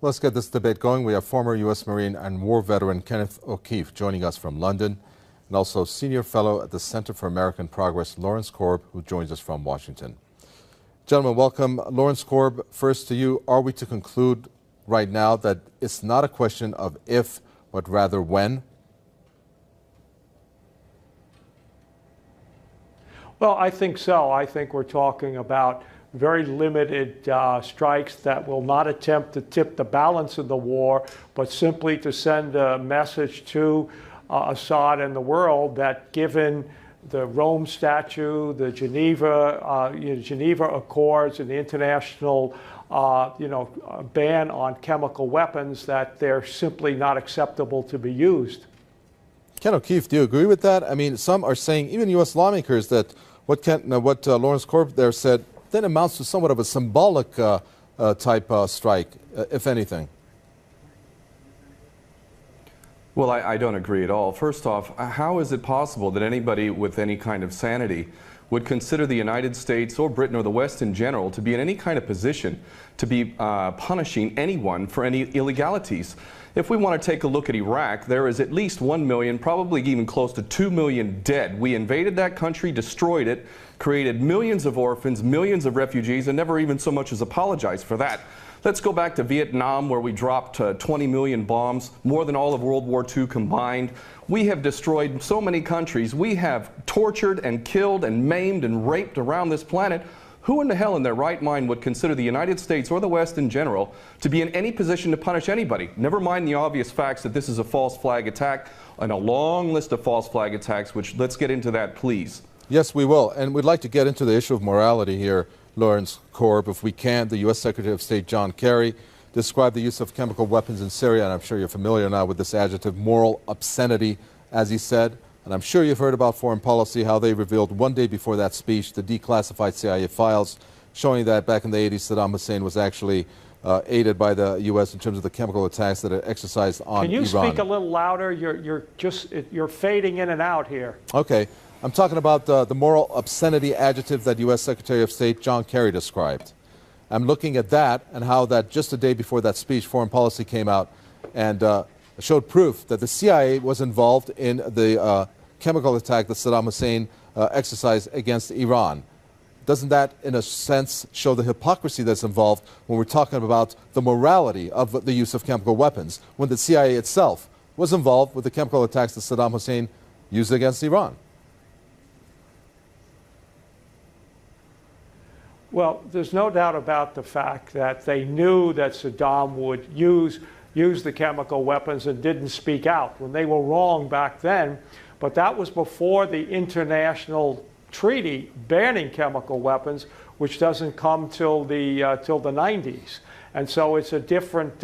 Let's get this debate going. We have former U.S. Marine and war veteran Kenneth O'Keefe joining us from London, and also senior fellow at the Center for American Progress, Lawrence Korb, who joins us from Washington. Gentlemen, welcome. Lawrence Korb, first to you. Are we to conclude right now that it's not a question of if, but rather when? Well, I think so. I think we're talking about very limited strikes that will not attempt to tip the balance of the war, but simply to send a message to Assad and the world that given the Rome Statute, the Geneva Accords, and the international ban on chemical weapons, that they're simply not acceptable to be used. Ken O'Keefe, do you agree with that? I mean, some are saying, even U.S. lawmakers, that what Lawrence Korb there said then amounts to somewhat of a symbolic type strike, if anything. Well, I don't agree at all. First off, how is it possible that anybody with any kind of sanity would consider the United States or Britain or the West in general to be in any kind of position to be punishing anyone for any illegalities? If we want to take a look at Iraq, there is at least 1 million, probably even close to 2 million dead. We invaded that country, destroyed it, created millions of orphans, millions of refugees, and never even so much as apologized for that. Let's go back to Vietnam, where we dropped 20 million bombs, more than all of World War II combined. We have destroyed so many countries. We have tortured and killed and maimed and raped around this planet. Who in the hell in their right mind would consider the United States or the West in general to be in any position to punish anybody? Never mind the obvious facts that this is a false flag attack and a long list of false flag attacks, which let's get into that, please. Yes, we will. And we'd like to get into the issue of morality here, Lawrence Korb, if we can. The U.S. Secretary of State John Kerry described the use of chemical weapons in Syria, and I'm sure you're familiar now with this adjective, moral obscenity, as he said. And I'm sure you've heard about foreign policy, how they revealed one day before that speech the declassified CIA files showing that back in the 80s Saddam Hussein was actually aided by the U.S. in terms of the chemical attacks that it exercised on Iran. Can you speak a little louder? You're fading in and out here. Okay. I'm talking about the moral obscenity adjective that U.S. Secretary of State John Kerry described. I'm looking at that and how that just a day before that speech, foreign policy came out and showed proof that the CIA was involved in the chemical attack that Saddam Hussein exercised against Iran. Doesn't that, in a sense, show the hypocrisy that's involved when we're talking about the morality of the use of chemical weapons, when the CIA itself was involved with the chemical attacks that Saddam Hussein used against Iran? Well, there's no doubt about the fact that they knew that Saddam would use the chemical weapons and didn't speak out when they were wrong back then. But that was before the international treaty banning chemical weapons, which doesn't come till the 90s. And so it's a different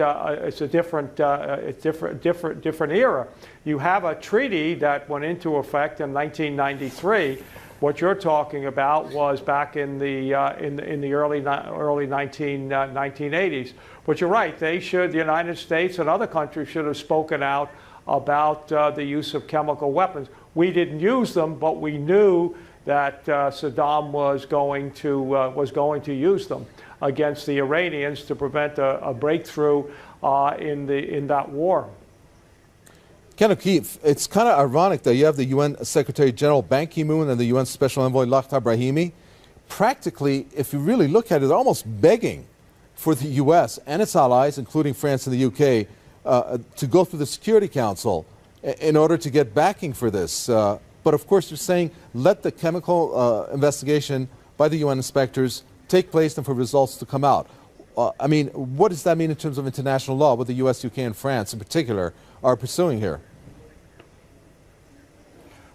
era. You have a treaty that went into effect in 1993. What you're talking about was back in the early 1980s. But you're right. The United States and other countries should have spoken out about the use of chemical weapons. We didn't use them, but we knew that Saddam was going to use them against the Iranians to prevent a breakthrough in that war. Ken O'Keefe, it's kind of ironic that you have the UN Secretary General Ban Ki-moon and the UN Special Envoy Lakhdar Brahimi. Practically, if you really look at it, they're almost begging for the U.S. and its allies, including France and the U.K., to go through the Security Council in order to get backing for this. But of course, you're saying let the chemical investigation by the UN inspectors take place and for results to come out. I mean, what does that mean in terms of international law, what the U.S., UK, and France in particular are pursuing here?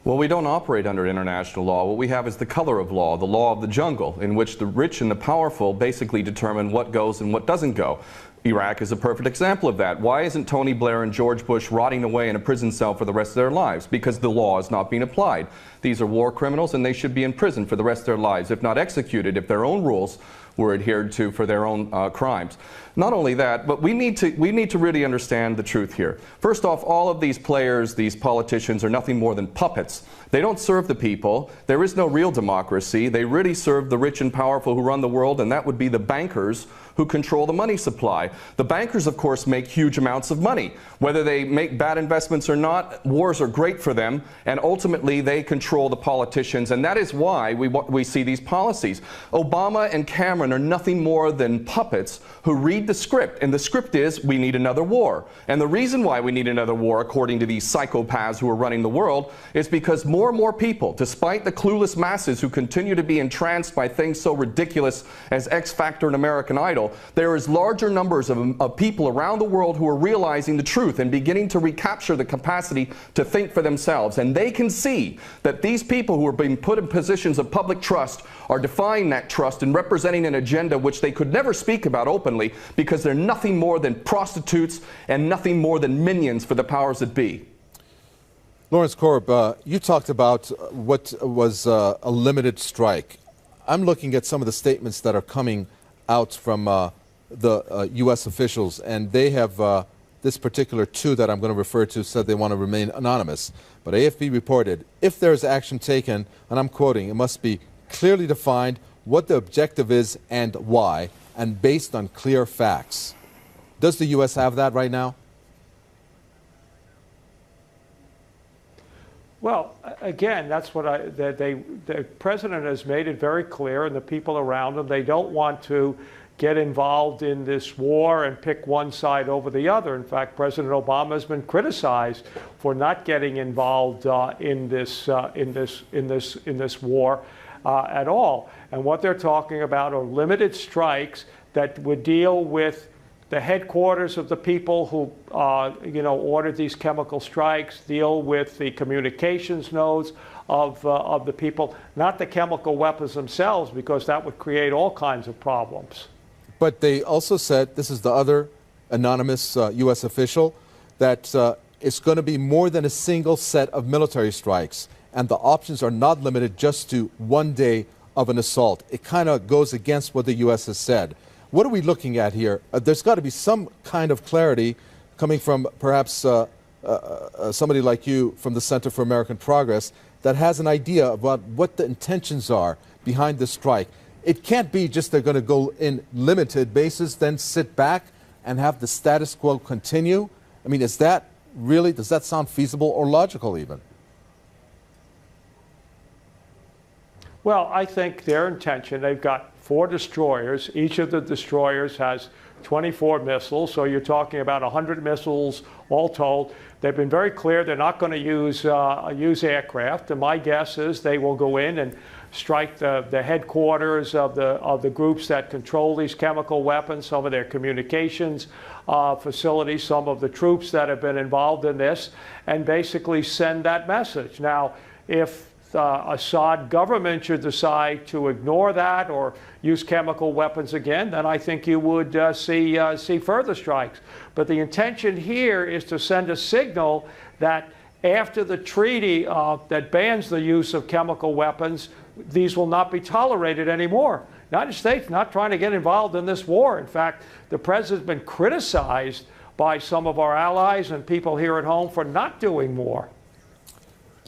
Well, we don't operate under international law. What we have is the color of law, the law of the jungle, in which the rich and the powerful basically determine what goes and what doesn't go. Iraq is a perfect example of that. Why isn't Tony Blair and George Bush rotting away in a prison cell for the rest of their lives? Because the law is not being applied. These are war criminals and they should be in prison for the rest of their lives, if not executed, if their own rules were adhered to for their own crimes. Not only that, but we need to really understand the truth here. First off, all of these players, these politicians, are nothing more than puppets. They don't serve the people. There is no real democracy. They really serve the rich and powerful who run the world, and that would be the bankers who control the money supply. The bankers, of course, make huge amounts of money. Whether they make bad investments or not, wars are great for them, and ultimately they control the politicians, and that is why we see these policies. Obama and Cameron are nothing more than puppets who read the script, and the script is we need another war. And the reason why we need another war, according to these psychopaths who are running the world, is because more and more people, despite the clueless masses who continue to be entranced by things so ridiculous as X Factor and American Idol, there is larger numbers of people around the world who are realizing the truth and beginning to recapture the capacity to think for themselves. And they can see that these people who are being put in positions of public trust are defying that trust and representing an agenda which they could never speak about openly, because they're nothing more than prostitutes and nothing more than minions for the powers that be. Lawrence Korb, you talked about what was a limited strike. I'm looking at some of the statements that are coming out from the U.S. officials, and they have this particular two that I'm going to refer to said they want to remain anonymous. But AFP reported, if there is action taken, and I'm quoting, it must be clearly defined what the objective is and why, and based on clear facts. Does the U.S. have that right now? Well, again, that's what the president has made it very clear, and the people around him, they don't want to get involved in this war and pick one side over the other. In fact, President Obama has been criticized for not getting involved in this war at all. And what they're talking about are limited strikes that would deal with the headquarters of the people who ordered these chemical strikes, deal with the communications nodes of the people, not the chemical weapons themselves, because that would create all kinds of problems. But they also said, this is the other anonymous U.S. official, that it's going to be more than a single set of military strikes, and the options are not limited just to one day of an assault. It kind of goes against what the U.S. has said. What are we looking at here? There's got to be some kind of clarity coming from perhaps somebody like you from the Center for American Progress that has an idea about what the intentions are behind the strike. It can't be just they're going to go in limited basis, then sit back and have the status quo continue. I mean, is that really, does that sound feasible or logical even? Well, I think their intention, they've got 4 destroyers. Each of the destroyers has 24 missiles, so you're talking about 100 missiles all told. They've been very clear they're not going to use aircraft, and my guess is they will go in and strike the headquarters of the groups that control these chemical weapons, some of their communications facilities, some of the troops that have been involved in this, and basically send that message. Now, if Assad government should decide to ignore that or use chemical weapons again, then I think you would see further strikes. But the intention here is to send a signal that after the treaty that bans the use of chemical weapons, these will not be tolerated anymore. The United States not trying to get involved in this war. In fact, the president's been criticized by some of our allies and people here at home for not doing more.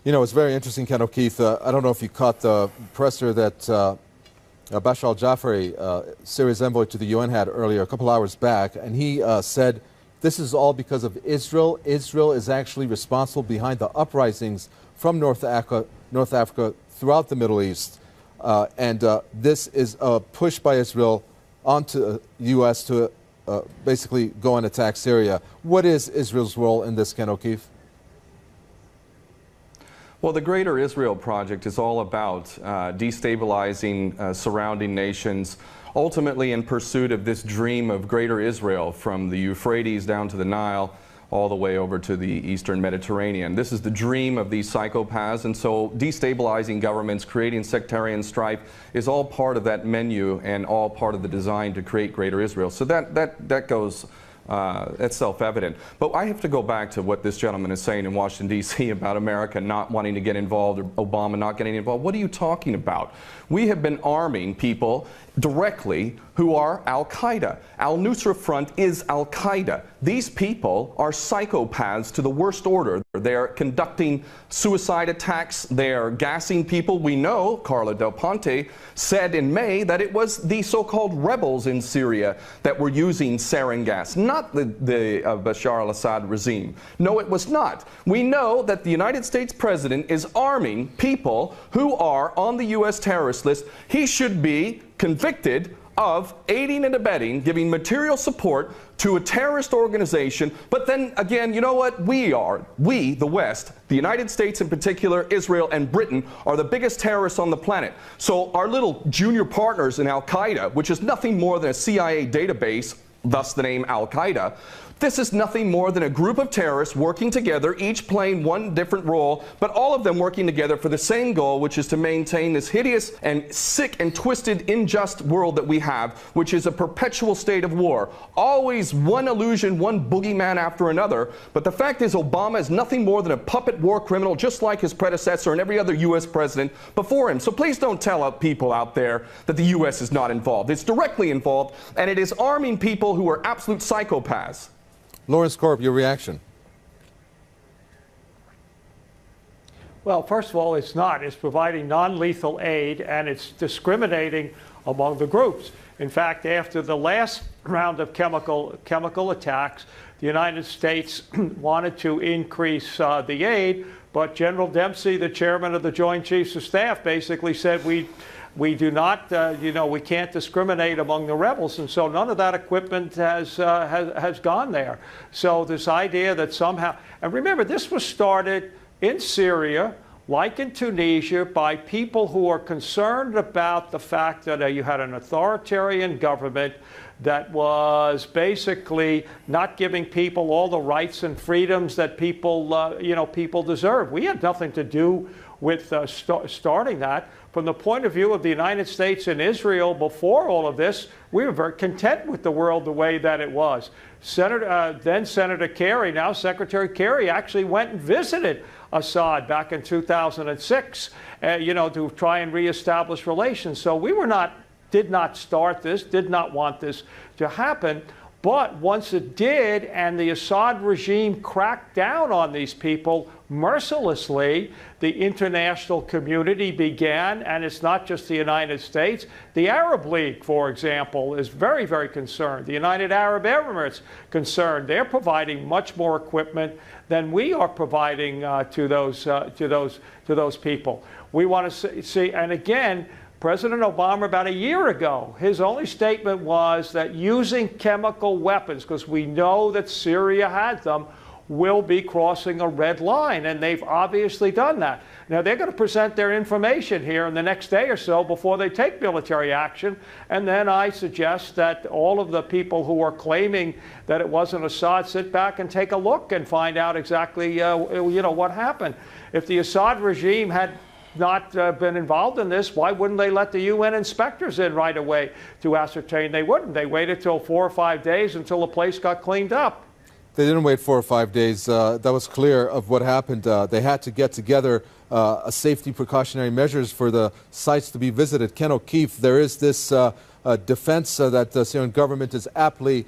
You know, it's very interesting, Ken O'Keefe. I don't know if you caught the presser that Bashar al-Jafari, Syria's envoy to the UN, had earlier, a couple hours back, and he said this is all because of Israel. Israel is actually responsible behind the uprisings from North Africa throughout the Middle East. And this is a push by Israel onto the U.S. to basically go and attack Syria. What is Israel's role in this, Ken O'Keefe? Well, the Greater Israel Project is all about destabilizing surrounding nations, ultimately in pursuit of this dream of Greater Israel from the Euphrates down to the Nile, all the way over to the Eastern Mediterranean. This is the dream of these psychopaths, and so destabilizing governments, creating sectarian strife is all part of that menu and all part of the design to create Greater Israel. So that goes that's self-evident. But I have to go back to what this gentleman is saying in Washington, D.C. about America not wanting to get involved or Obama not getting involved. What are you talking about? We have been arming people directly who are Al-Qaeda. Al-Nusra Front is Al-Qaeda. These people are psychopaths to the worst order. They are conducting suicide attacks. They are gassing people. We know, Carla Del Ponte said in May that it was the so-called rebels in Syria that were using sarin gas, not the Bashar al-Assad regime. No, it was not. We know that the United States president is arming people who are on the U.S. terrorist list. He should be convicted of aiding and abetting, giving material support to a terrorist organization. But then again, you know what? We, the West, the United States in particular, Israel and Britain, are the biggest terrorists on the planet. So our little junior partners in Al-Qaeda, which is nothing more than a CIA database, thus the name Al-Qaeda, this is nothing more than a group of terrorists working together, each playing one different role, but all of them working together for the same goal, which is to maintain this hideous and sick and twisted, unjust world that we have, which is a perpetual state of war. Always one illusion, one boogeyman after another. But the fact is, Obama is nothing more than a puppet war criminal, just like his predecessor and every other U.S. president before him. So please don't tell people out there that the U.S. is not involved. It's directly involved, and it is arming people who are absolute psychopaths. Lawrence Korb, your reaction? Well, first of all, it's not. It's providing non-lethal aid, and it's discriminating among the groups. In fact, after the last round of chemical attacks, the United States wanted to increase the aid, but General Dempsey, the chairman of the Joint Chiefs of Staff, basically said we do not, we can't discriminate among the rebels, and so none of that equipment has gone there. So this idea that somehow, and remember, this was started in Syria, like in Tunisia, by people who are concerned about the fact that you had an authoritarian government that was basically not giving people all the rights and freedoms that people deserve. We had nothing to do with starting that. From the point of view of the United States and Israel before all of this, we were very content with the world the way that it was. Then Senator Kerry, now Secretary Kerry, actually went and visited Assad back in 2006, to try and reestablish relations. So we did not start this, did not want this to happen. But once it did, and the Assad regime cracked down on these people mercilessly, the international community began, and it's not just the United States. The Arab League, for example, is very, very concerned. The United Arab Emirates concerned. They're providing much more equipment than we are providing to those people. We want to see, and again, President Obama, about a year ago, his only statement was that using chemical weapons, because we know that Syria had them, will be crossing a red line, and they've obviously done that. Now, they're going to present their information here in the next day or so before they take military action, and then I suggest that all of the people who are claiming that it wasn't Assad sit back and take a look and find out exactly what happened. If the Assad regime had not been involved in this, why wouldn't they let the UN inspectors in right away to ascertain? They wouldn't. They waited till 4 or 5 days until the place got cleaned up. They didn't wait 4 or 5 days. That was clear of what happened. They had to get together a safety precautionary measures for the sites to be visited. Ken O'Keefe, there is this defense that the Syrian government is aptly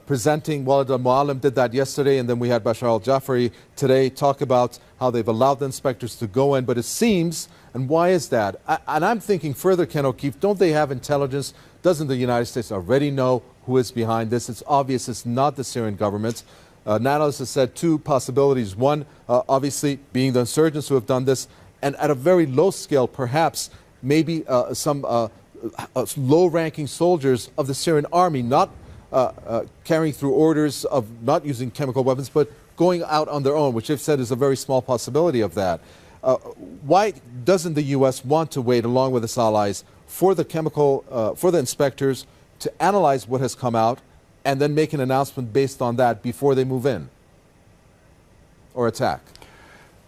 presenting. Walid al-Muallim did that yesterday, and then we had Bashar al-Jafari today talk about how they've allowed the inspectors to go in. But it seems, and why is that? And I'm thinking further, Ken O'Keefe, don't they have intelligence? Doesn't the United States already know who is behind this? It's obvious it's not the Syrian government. Analysts have said 2 possibilities. One, obviously, being the insurgents who have done this, and at a very low scale, perhaps, maybe some low-ranking soldiers of the Syrian army not carrying through orders of not using chemical weapons, but going out on their own, which they've said is a very small possibility of that. Why doesn't the U.S. want to wait, along with its allies, for the inspectors to analyze what has come out and then make an announcement based on that before they move in or attack?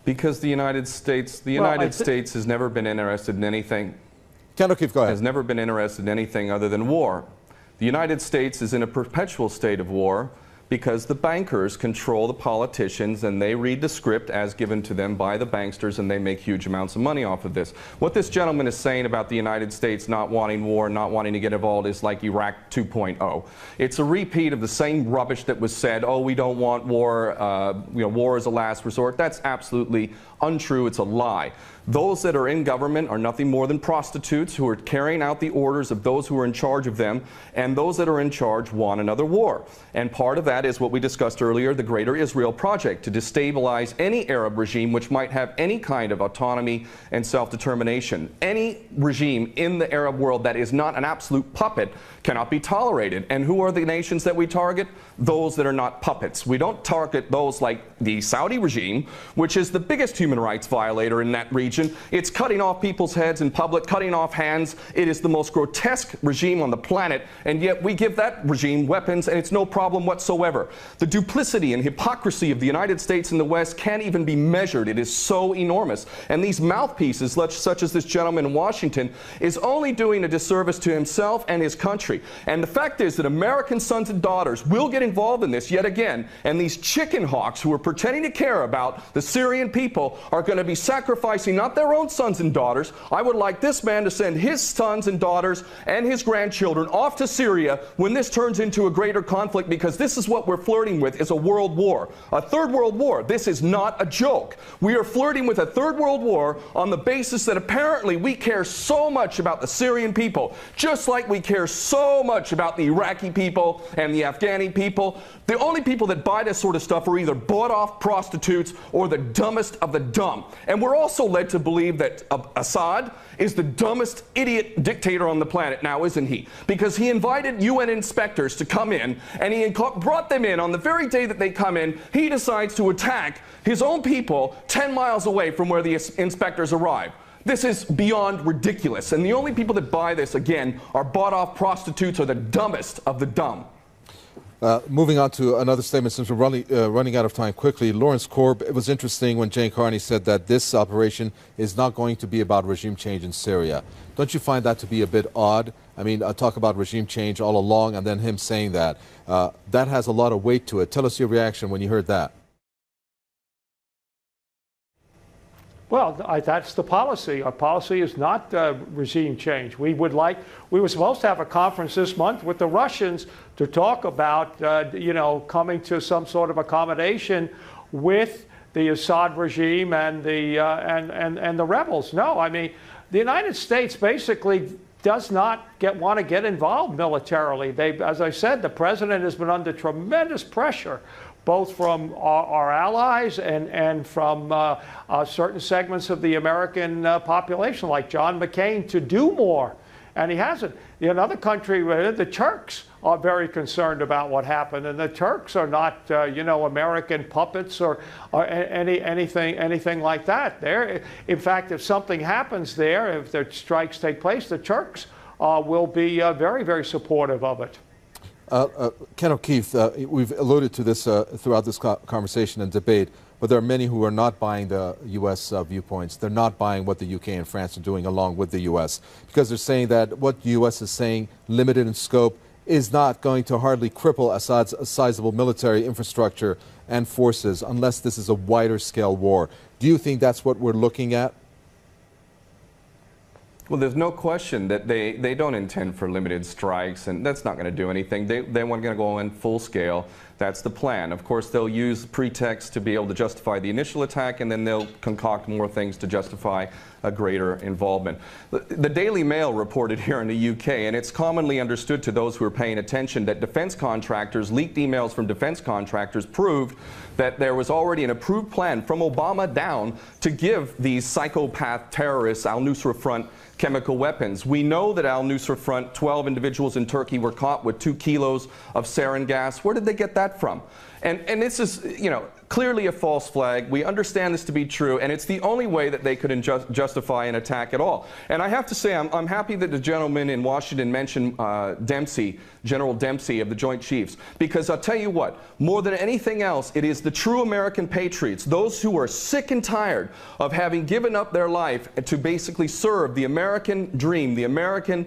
Because the United States has never been interested in anything. Ken O'Keefe, go ahead. Has never been interested in anything other than war. The United States is in a perpetual state of war because the bankers control the politicians and they read the script as given to them by the banksters, and they make huge amounts of money off of this. What this gentleman is saying about the United States not wanting war, not wanting to get involved is like Iraq 2.0. It's a repeat of the same rubbish that was said, oh, we don't want war, war is a last resort. That's absolutely untrue. It's a lie. Those that are in government are nothing more than prostitutes who are carrying out the orders of those who are in charge of them, and those that are in charge want another war. And part of that is what we discussed earlier, the Greater Israel Project, to destabilize any Arab regime which might have any kind of autonomy and self-determination. Any regime in the Arab world that is not an absolute puppet cannot be tolerated. And who are the nations that we target? Those that are not puppets. We don't target those like the Saudi regime, which is the biggest human rights violator in that region. It's cutting off people's heads in public, cutting off hands. It is the most grotesque regime on the planet, and yet we give that regime weapons and it's no problem whatsoever. The duplicity and hypocrisy of the United States and the West can't even be measured. It is so enormous. And these mouthpieces, such as this gentleman in Washington, is only doing a disservice to himself and his country. And the fact is that American sons and daughters will get involved in this yet again, and these chicken hawks who are pretending to care about the Syrian people are going to be sacrificing not their own sons and daughters. I would like this man to send his sons and daughters and his grandchildren off to Syria when this turns into a greater conflict, because this is what we're flirting with, is a world war, a third world war. This is not a joke. We are flirting with a third world war on the basis that apparently we care so much about the Syrian people, just like we care so much about the Iraqi people and the Afghani people. The only people that buy this sort of stuff are either bought-off prostitutes or the dumbest of the dumb. And we're also led to believe that Assad is the dumbest idiot dictator on the planet now, isn't he? Because he invited UN inspectors to come in, and he brought them in. On the very day that they come in, he decides to attack his own people 10 miles away from where the inspectors arrive. This is beyond ridiculous, and the only people that buy this, again, are bought-off prostitutes or the dumbest of the dumb. Moving on to another statement, since we're running out of time quickly. Lawrence Korb, it was interesting when Jane Carney said that this operation is not going to be about regime change in Syria. Don't you find that to be a bit odd? I mean, talk about regime change all along, and then him saying that. That has a lot of weight to it. Tell us your reaction when you heard that. Well, that's the policy. Our policy is not regime change. We were supposed to have a conference this month with the Russians to talk about, coming to some sort of accommodation with the Assad regime and the and the rebels. No, I mean, the United States basically does not want to get involved militarily. As I said, the president has been under tremendous pressure, both from our allies and from certain segments of the American population, like John McCain, to do more. And he hasn't. In another country, the Turks are very concerned about what happened, and the Turks are not, American puppets or anything like that. In fact, if something happens there, if the strikes take place, the Turks will be very, very supportive of it. Ken O'Keefe, we've alluded to this throughout this conversation and debate, but there are many who are not buying the U.S. Viewpoints. They're not buying what the UK and France are doing along with the U.S. because they're saying that what the U.S. is saying, limited in scope, is not going to hardly cripple Assad's sizable military infrastructure and forces unless this is a wider scale war. Do you think that's what we're looking at? Well, there's no question that they don't intend for limited strikes, and that's not going to do anything. They want to go in full scale. That's the plan. Of course, they'll use pretext to be able to justify the initial attack, and then they'll concoct more things to justify a greater involvement. The Daily Mail reported here in the UK, and it's commonly understood to those who are paying attention, that defense contractors, leaked emails from defense contractors proved that there was already an approved plan from Obama down to give these psychopath terrorists, al-Nusra Front, chemical weapons. We know that al-Nusra Front, 12 individuals in Turkey were caught with 2 kilos of sarin gas. Where did they get that from? And this is, you know, clearly a false flag. We understand this to be true, and it's the only way that they could justify an attack at all. And I have to say, I'm happy that the gentleman in Washington mentioned Dempsey, General Dempsey of the Joint Chiefs, because I'll tell you what, more than anything else, it is the true American patriots, those who are sick and tired of having given up their life to basically serve the American dream, the American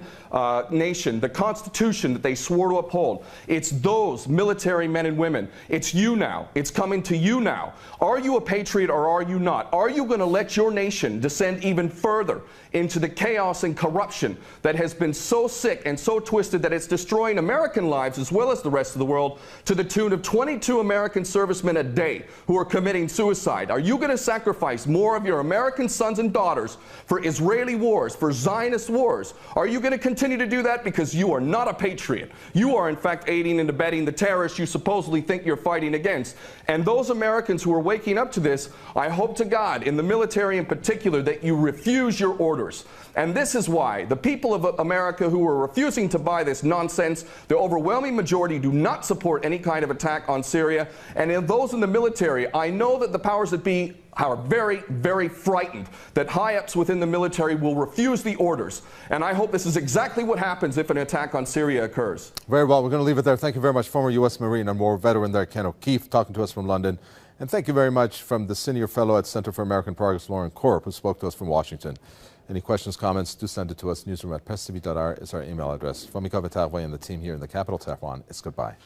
nation, the Constitution that they swore to uphold. It's those military men and women. It's you now. It's coming to you now. Are you a patriot or are you not? Are you going to let your nation descend even further into the chaos and corruption that has been so sick and so twisted that it's destroying American lives as well as the rest of the world, to the tune of 22 American servicemen a day who are committing suicide? Are you going to sacrifice more of your American sons and daughters for Israeli wars, for Zionist wars? Are you going to continue to do that because you are not a patriot? You are in fact aiding and abetting the terrorists you supposedly think you're fighting against. And those Americans who are waking up to this, I hope to God, in the military in particular, that you refuse your orders. And this is why the people of America who are refusing to buy this nonsense, the overwhelming majority do not support any kind of attack on Syria. And in those in the military, I know that the powers that be are very, very frightened that high-ups within the military will refuse the orders. And I hope this is exactly what happens if an attack on Syria occurs. Very well. We're going to leave it there. Thank you very much, former U.S. Marine and war veteran there, Ken O'Keefe, talking to us from London. And thank you very much from the senior fellow at Center for American Progress, Lauren Korb, who spoke to us from Washington. Any questions, comments, do send it to us. Newsroom@presstv.r is our email address. From Mika Vetawa and the team here in the capital, Tehran, it's goodbye.